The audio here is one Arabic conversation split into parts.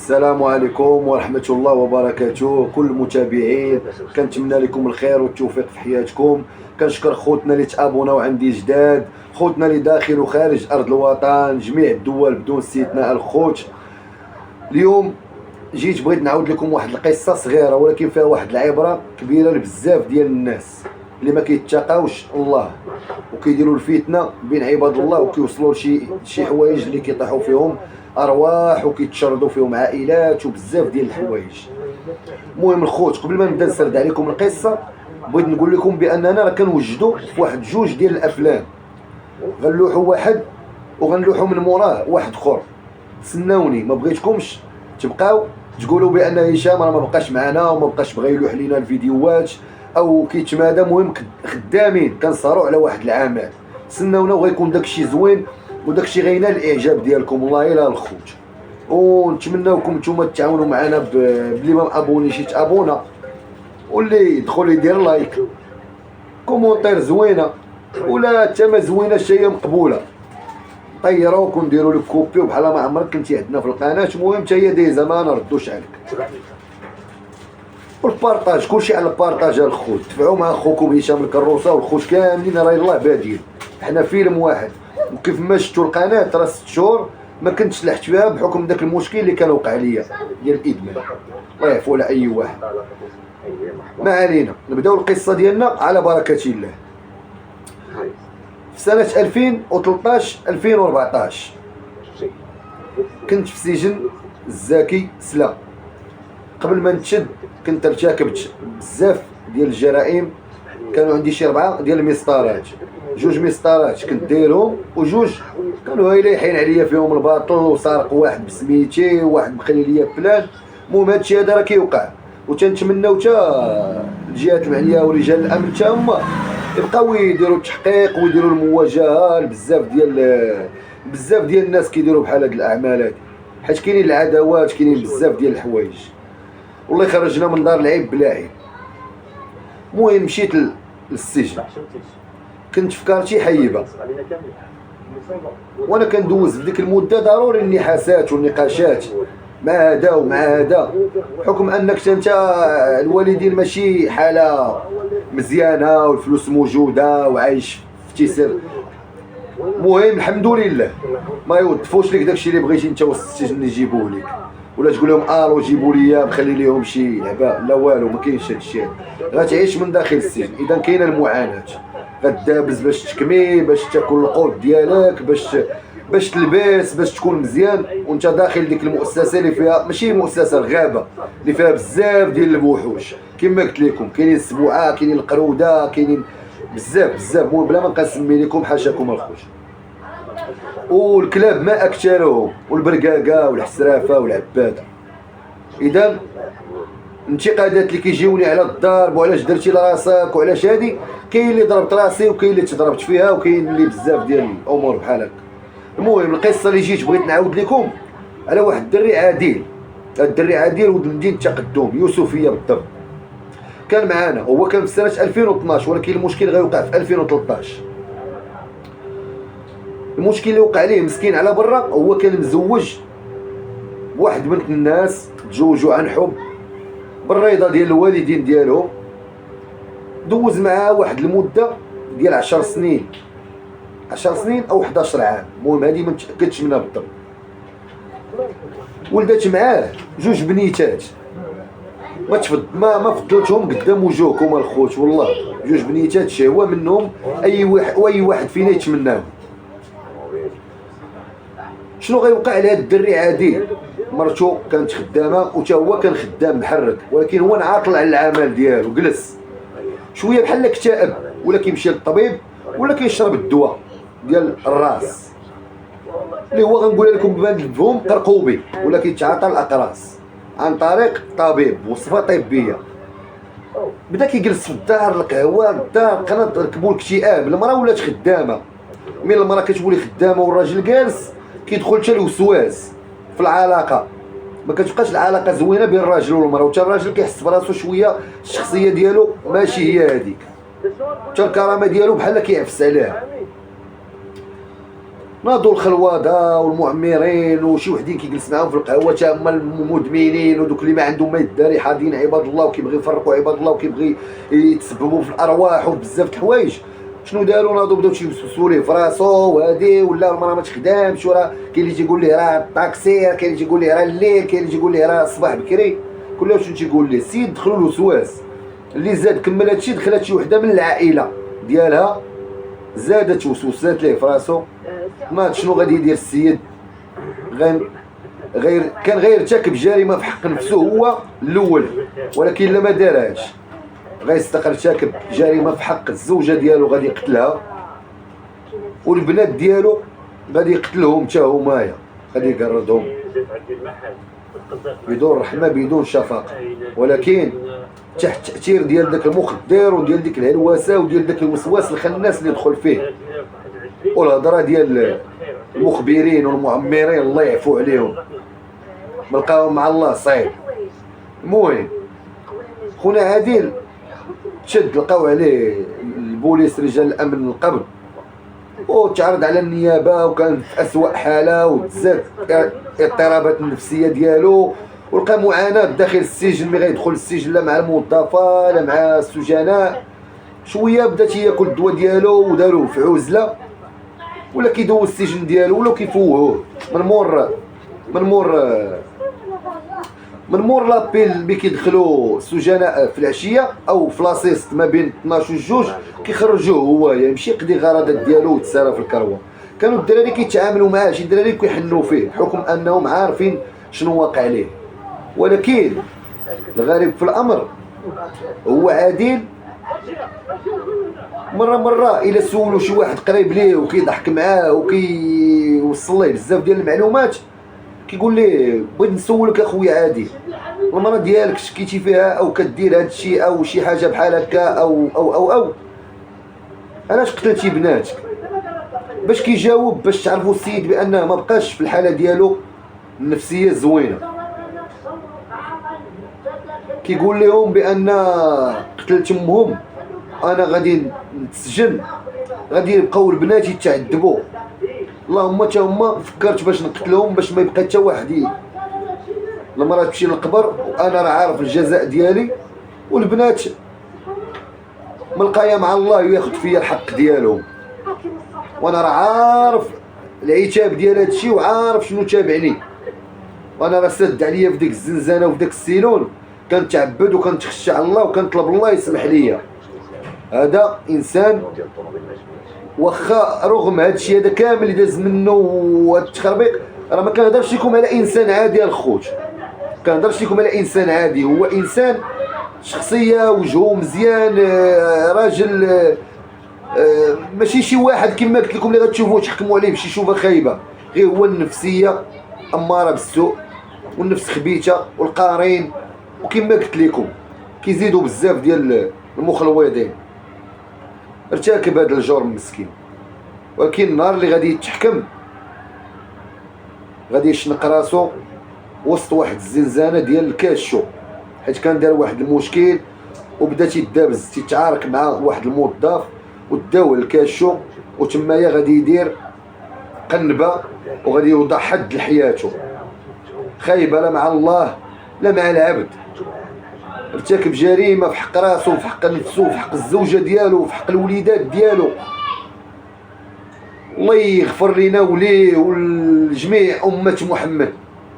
السلام عليكم ورحمة الله وبركاته. كل المتابعين كنتمنى لكم الخير والتوفيق في حياتكم. كنشكر خوتنا اللي تابوناو عندي جداد، خوتنا اللي داخل وخارج ارض الوطن، جميع الدول بدون استثناء. الخوت اليوم جيت بغيت نعاود لكم واحد القصه صغيره ولكن فيها واحد العبره كبيره لبزاف ديال الناس اللي ما كيتقاوش الله وكيديروا الفتنه بين عباد الله وكيوصلوا لشي حوايج اللي كيطيحوا فيهم ارواح وكيتشردوا فيهم عائلات وبزاف ديال الحوايج. المهم الخوت، قبل ما نبدا نسرد عليكم القصه بغيت نقول لكم باننا راه كنوجدوا في واحد جوج ديال الافلام، غنلوحوا واحد وغنلوحوا من موراه واحد اخر. تسناوني، ما بغيتكمش تبقاو تقولوا بان هشام راه ما بقاش معنا وما بقاش بغى يلوح لينا الفيديوهات او كيتمادى. مهم خدامين كنسهروا على واحد العمل. تسناونا وغيكون داكشي زوين وداكشي غينال الاعجاب ديالكم. والله الا الخوت، ونتمناوكم نتوما تعاونوا معنا بلي ما مابونيش يتابونا، واللي يدخل يدير لايك كومونتير زوينه ولا حتى ما زوينه هي مقبوله. طيروك ونديروا لك كوبي وبحال ما عمرك كنتي عندنا في القناه. المهم حتى هي دايزه ما نردوش عليك. والبارطاج كلشي على البارطاج الخوت. تفعوا مع خوكم هشام الكروسه والخوت كاملين راه يلاه بادين، حنا فيلم واحد. وكيف ما شفتوا القناه راه 6 شهور ما كنتش لحت فيها بحكم داك المشكل اللي كان وقع ليا ديال الادمان. الله يعفو على اي واحد. ما علينا، نبداو القصه ديالنا على بركه الله. في سنه 2013 2014 كنت في سجن الزاكي سلا. قبل ما نتشد كنت ارتكبت بزاف ديال الجرائم. كانوا عندي شي 4 ديال المسطرات، 2 مسطرات كنت دايرهم وجوج كانوا هايلين عليا فيهم الباطل، وسارق واحد بسميتي وواحد مخلي ليا بلان. المهم هادشي هذا راه كيوقع، وتنتمناو حتى الجهات المعنيه ورجال الامن حتى هما يبقاو يديروا التحقيق ويديروا المواجهه بزاف ديال الناس كيديروا بحال هاد الاعمال هادي، حيت كاينين العداوات، كاينين بزاف ديال الحوايج. والله خرجنا من دار العيب بلا عيب. المهم مشيت للسجن. كنت في كارتي حيبه، وانا كندوز في ديك المده ضروري النحاسات والنقاشات مع هذا ومع هذا، بحكم انك انت الوالدين ماشي حاله مزيانه والفلوس موجوده وعايش في تيسير. المهم الحمد لله ما يوظفوش لك داكشي اللي بغيتي انت وسط السجن يجيبوه لك، ولا تقول لهم الو جيبوا لي مخلي لهم شي لعبه. لا والو، ما كاينش هادشي. غتعيش من داخل السجن. اذا كاينه المعاناه، غدابز باش تكمي، باش تاكل القوت ديالك، باش تلبس، باش تكون مزيان، وانت داخل ديك المؤسسه اللي فيها ماشي مؤسسه، الغابه اللي فيها بزاف ديال الوحوش. كما قلت لكم كاينين السبوعه، كاينين القروده، كاينين بزاف. المهم بلا ما نبقى نسمي لكم حاشاكم الخوت. والكلاب ما اكثرهم، والبرقاقه والحسرافه والعباده. اذا الانتقادات اللي كيجيوني على الضرب وعلاش درتي لراسك وعلاش هادي، كاين اللي ضربت راسي وكاين اللي تضربت فيها وكاين اللي بزاف ديال الامور بحال هكا. المهم القصه اللي جيت بغيت نعاود لكم على واحد الدري عادل. الدري عادل ولد مدينه التقدم، يوسفيه بالضبط. كان معانا، هو كان في سنه 2012 ولكن المشكل غيوقع في 2013. المشكل اللي وقع ليه مسكين على برا، هو كان مزوج بواحد بنت الناس، تزوجوا عن حب بالرضا ديال الوالدين ديالهم. دوز معها واحد المده ديال 10 سنين، 10 سنين او 11 عام. المهم هذه ما متاكدش منها بالضبط. ولدت معاه 2 بنيتات، ما فضلتهم قدام وجوهكم الخوت. والله 2 بنيتات شهوه منهم اي واحد فينا يتمناهم. شنو غيوقع على هذا الدري عادل؟ مرتو كانت خدامه وتا هو كان خدام محرك، ولكن هو انعاطل على العمل ديالو، جلس شويه بحال اكتئب، ولا كيمشي للطبيب ولا كيشرب الدواء ديال الراس اللي هو غنقول لكم بمفهوم قرقوبي، ولا كيتعاطى الاقراص عن طريق طبيب وصفه طبيه. بدا كيجلس في الدار، القهوه الدار، قناه ركبوا الاكتئاب. المراه ولات خدامه، من المراه كتولي خدامه والراجل جالس كيدخل حتى الوسواس في العلاقه. ما كتبقاش العلاقه زوينه بين الراجل والمراه، وتا الراجل كيحس براسو شويه الشخصيه ديالو ماشي هي هذيك، حتى الكرامه ديالو بحال كيعفس عليها. ناضوا الخلواده والمعمرين وشي وحدين كيجلس معاهم في القهوه تا هما المدمنين ودوك اللي ما عندهم ما يداري حاضين عباد الله وكيبغي يفرقوا عباد الله وكيبغي يتسببوا في الارواح وفي بزاف د الحوايج. شنو داروا؟ ناضوا بداو تيوسوسوا ليه في راسو وهادي ولا المراه ما تخدامش، ولا كاين اللي تيقول ليه راه الطاكسير، كاين اللي تيقول ليه راه الليل، كاين اللي تيقول ليه راه الصباح بكري. كلها شنو تيقول ليه السيد؟ دخلوا الوسواس اللي زاد كمل هادشي. دخلت شي وحده من العائله ديالها زادت وسوسات ليه في راسو. ما شنو غادي يدير السيد؟ كان غير ارتكب جريمه في حق نفسه هو الاول، ولكن الا ما دارهاش غيستقر جريمه في حق الزوجه ديالو، غادي يقتلها، والبنات ديالو غادي يقتلهم حتى همايا، غادي يقردهم بدون رحمه بدون شفقه. ولكن تحت تاثير ديال داك المخدر وديال ديك الهلوسه وديال داك الوسواس الخناس اللي دخل فيه، والهضره ديال المخبرين والمعمرين الله يعفو عليهم بلقاهم مع الله صعيب. المهم خونا عادل تشد، لقاو عليه البوليس رجال الامن القبل وتعرض على النيابه، وكان في اسوأ حاله وتزاد اضطرابات النفسيه ديالو، ولقى معاناه داخل السجن. ملي غيدخل السجن لا مع الموظفه لا مع السجناء، شويه بدا تياكل الدواء ديالو وداروه في عزله، ولا كيدوز السجن ديالو ولا كيفوهوه من مور لابيل اللي كيدخلوا السجناء في العشيه او في لاصيست ما بين 12 و 2 كيخرجوه هو يمشي يقضي غرضات ديالو وتسارى في الكروه. كانوا الدراري كيتعاملوا معاه، شي دراري كيحنوا فيه بحكم انهم عارفين شنو واقع عليه. ولكن الغريب في الامر هو عادل مره الى سولوا شي واحد قريب ليه وكيضحك معاه وكيوصل ليه بزاف ديال المعلومات، كيقول ليه بغيت نسولك اخويا عادل، المراه ديالك شكيتي فيها او كدير هذا الشيء او شي حاجه بحال هكا او علاش قتلتي بناتك؟ باش كيجاوب باش تعرفوا السيد بانه ما بقاش في الحاله ديالو النفسيه زوينه. كيقول لهم بان قتلت امهم، انا غادي نتسجن، غادي يبقاو البنات يتعذبوا، اللهم حتى هما فكرت باش نقتلهم باش ما يبقى حتى واحد المراه تمشي للقبر وانا راه عارف الجزاء ديالي، والبنات ملقايه مع الله وياخذ فيا الحق ديالهم، وانا راه عارف العتاب ديال هادشي وعارف شنو تابعني، وانا راه سد عليا في ديك الزنزانه وفي داك السيلون كنتعبد وكنتخشى على الله وكنطلب الله يسمح ليا. هذا انسان واخا رغم هذا الشيء هذا كامل اللي داز منه وهذا التخربيق، راه ما كنهضرش لكم على انسان عادي الخوت، كنهضرش لكم على انسان عادي، هو انسان شخصيه وجهه مزيان، راجل ماشي شي واحد كما قلت لكم اللي غتشوفوه تحكموا عليه بشي شوفه خايبه، غير هو النفسيه اماره بالسوء والنفس خبيثه والقارين، وكما قلت لكم كيزيدوا بزاف ديال المخلوضين. ارتكب هذا الجرم مسكين، ولكن النهار اللي غادي يتحكم غادي يشنق راسو وسط واحد الزنزانه ديال الكاشو، حيت كان دار واحد المشكل وبدا تيدابز تيتعارك مع واحد الموظف وداوه الكاشو، وتمايا غادي يدير قنبه وغادي يوضع حد لحياته. خايبه لا مع الله لا مع العبد، ارتكب جريمه في حق راسو وفي حق نفسه وفي حق الزوجه ديالو وفي حق الوليدات ديالو. الله يغفر لنا وليه والجميع امه محمد،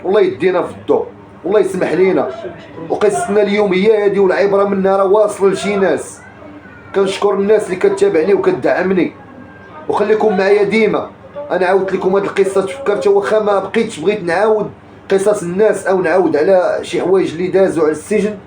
والله يدينا في الضوء، والله يسمح لينا. وقصتنا اليوم هي هذه، والعبره منها راه واصله لشي ناس. كنشكر الناس اللي كتابعني وكتدعمني، وخليكم معايا ديما. انا عاودت لكم هذه القصه، تفكرت واخا ما بقيتش بغيت نعاود قصص الناس او نعاود على شي حوايج اللي دازوا على السجن،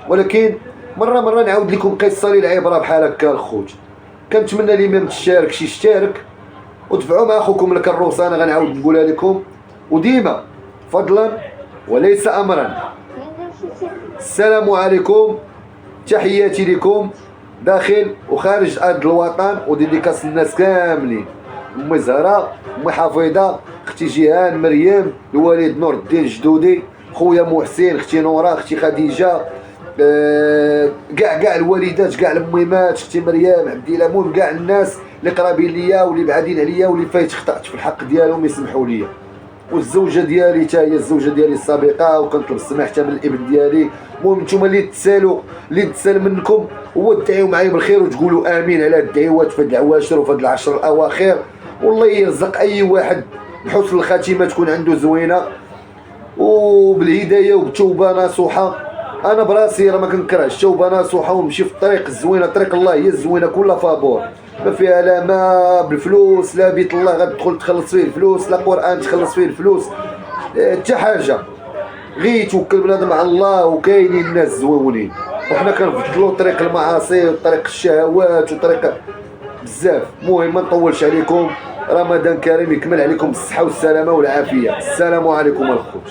ولكن مره نعاود لكم قصه للعبره بحال هكا الخوت. كنتمنى اللي ما متشاركش يشترك ودفعوا مع اخوكم الكروسه، انا غنعاود نقولها لكم، وديما فضلا وليس امرا. السلام عليكم، تحياتي لكم داخل وخارج ارض الوطن، وديديكاس الناس كاملين، امي زهراء، امي حفيظه، اختي جيهان، مريم، الوالد نور الدين جدودي، خويا محسن، اختي نورا، اختي خديجه، كاع الوالدات، كاع الميمات، اختي مريم، عبد الله، المهم كاع الناس اللي قرابين ليا واللي بعادين عليا واللي فايت خطأت في الحق ديالهم يسمحوا لي. والزوجه ديالي حتى هي الزوجه ديالي السابقه وكنطلب السماح حتى من الابن ديالي. المهم نتوما اللي تسالوا اللي تسال منكم هو تدعيو معايا بالخير وتقولوا امين على الدعوات في هاد العواشر وفي هاد العشر الاواخر، والله يرزق اي واحد بحسن الخاتمه تكون عنده زوينه وبالهدايه وبتوبه نصوحه. انا براسي راه ما كنكرهش التوبه نصوحه ونمشي في الطريق الزوينه، طريق الله هي الزوينه كلها فابور، ما فيها لا ما بالفلوس لا بيت الله غتدخل تخلص فيه الفلوس لا قران تخلص فيه الفلوس حتى حاجه، غير توكل بنادم على الله وكاينين الناس زويونين. وحنا كنفضلوا طريق المعاصي وطريق الشهوات وطريق بزاف. المهم ما نطولش عليكم، رمضان كريم يكمل عليكم بالصحه والسلامه والعافيه. السلام عليكم الخوت.